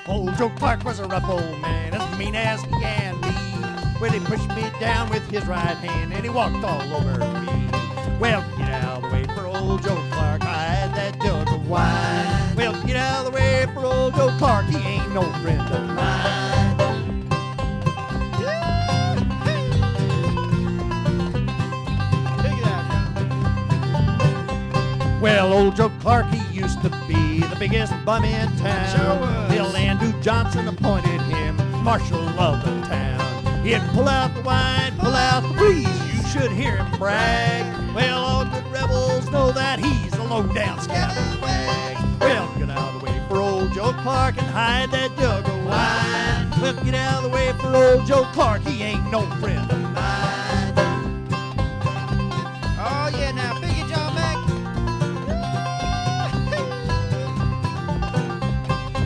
Old Joe Clark was a rough old man, as mean as he can be. Well, he pushed me down with his right hand, and he walked all over me. Well, get out of the way for old Joe Clark, I had that jug of wine. Well, get out of the way for old Joe Clark, he ain't no friend of mine. Well, old Joe Clark, he used to be the biggest bum in town. Sure was. Bill Andrew Johnson appointed him marshal of the town. He'd pull out the wine, pull out the breeze, you should hear him brag. Well, all good rebels know that he's a low-down scallywag. Well, get out of the way for old Joe Clark and hide that jug of wine. Well, get out of the way for old Joe Clark, he ain't no friend of mine. Oh, yeah, now, Biggie John Mac.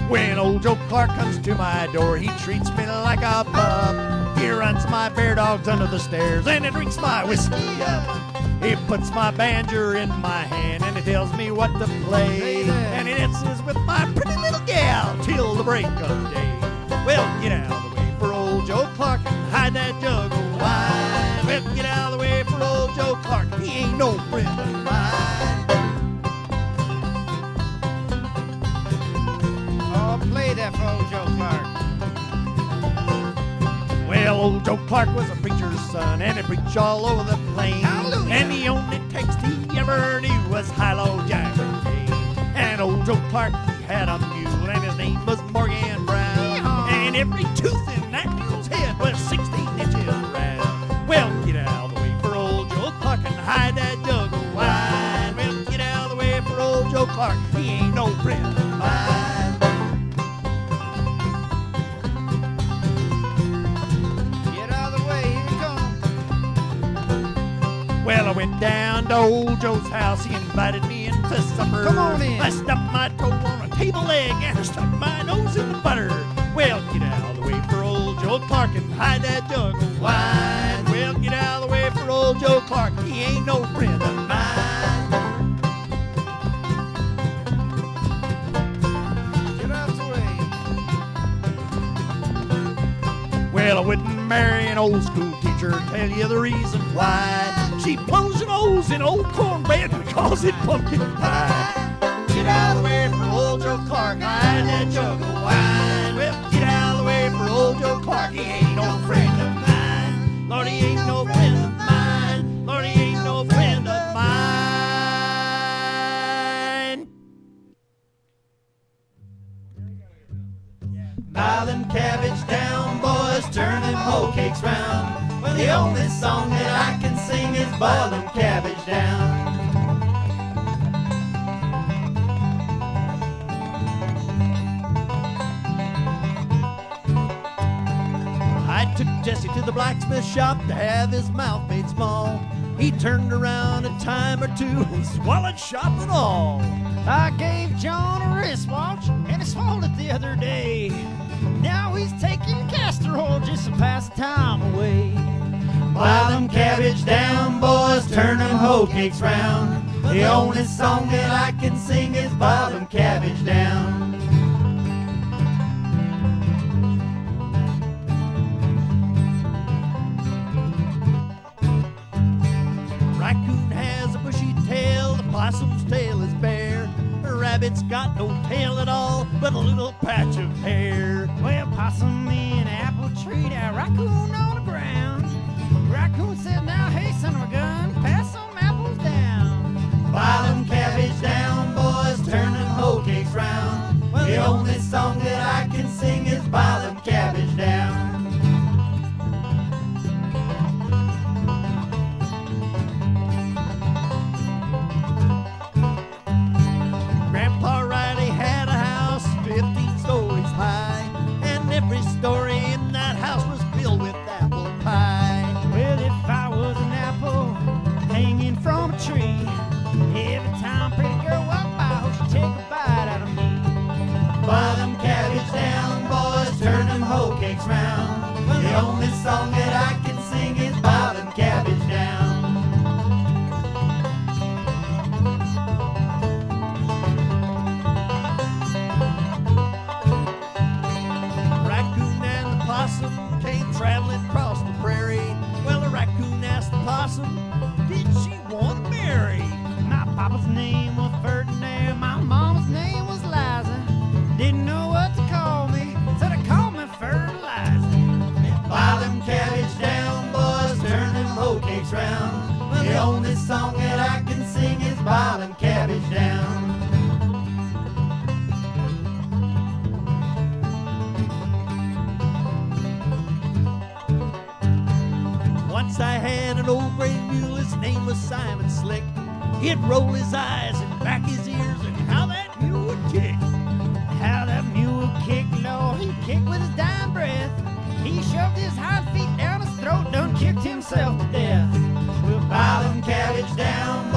When old Joe Clark comes to my door, he treats me like a pup. He runs my bear dogs under the stairs and he drinks my whiskey up. He puts my banjo in my hand and he tells me what to play. And he dances with my pretty little gal till the break of day. Well, get out of the way for old Joe Clark and hide that jug of wine. Well, get out of the way for old Joe Clark, he ain't no friend of mine. Play that for old Joe Clark. Well, old Joe Clark was a preacher's son, and he preached all over the plain. Hallelujah. And the only text he ever knew was Hilo Jack and Jane. And old Joe Clark, he had a mule, and his name was Morgan Brown. Yeehaw. And every tooth in that mule's head was 16 inches round. Well, get out of the way for old Joe Clark and hide that jug of wine. Well, get out of the way for old Joe Clark, he ain't no friend of mine. Well, I went down to old Joe's house. He invited me into supper. Come on in. I stubbed my toe on a table leg and I stuck my nose in the butter. Well, get out of the way for old Joe Clark and hide that jug of wine. Well, get out of the way for old Joe Clark. He ain't no friend of mine. Get out the way. Well, I wouldn't marry an old school teacher. Tell you the reason why. She blows her nose in old cornbread and calls it pumpkin pie. Get out of the way for old Joe Clark, hide that jug of wine. Well, get out of the way for old Joe Clark, he ain't no friend of mine. Lord, he ain't no friend of mine. Lord, he ain't no friend of mine. Buy them cabbage down, boys, turn them hoe cakes round. Well, the only song that I can sing is boil them cabbage down. I took Jesse to the blacksmith shop to have his mouth made small. He turned around a time or two and swallowed shop and all. I gave John a wristwatch and he swallowed it the other day. Now he's taking castor oil just to pass the time away. Plow them cabbage down, boys, turn them hoe cakes round. The only song that I can sing is boil them cabbage down. Raccoon has a bushy tail, the possum's tail is bare. The rabbit's got no tail at all, but a little patch of hair. Well, possum in an apple tree, that raccoon on the ground. Raccoon said, now, hey, son of a gun, pass some apples down. Pile them cabbage down, boys, turn them hoe cakes round. Well, the only song that I can sing is pile them cabbage down. Grandpa Riley had a house 15 stories high, and every story in that house was filled with apple pie. Well, if I was an apple hanging from a tree, every time pretty girl walked by, I hope she'd take a bite out of me. Pile them cabbage down, boys, turn them hoe cakes round. Well, the only song that I can sing is pile them cabbage down. name was Ferdinand. My mama's name was Liza. Didn't know what to call me, so they called me Fertilizer. Boil them cabbage down, boys, turn them hoe cakes round. But the only song that I can sing is boil them cabbage down. Once I had an old gray mule, his name was Simon Slick. He'd roll his eyes and back his ears, and how that mule would kick. How that mule kicked, Lord, he kicked with his dying breath. He shoved his hind feet down his throat, done kicked himself to death. We'll boil them cabbage down,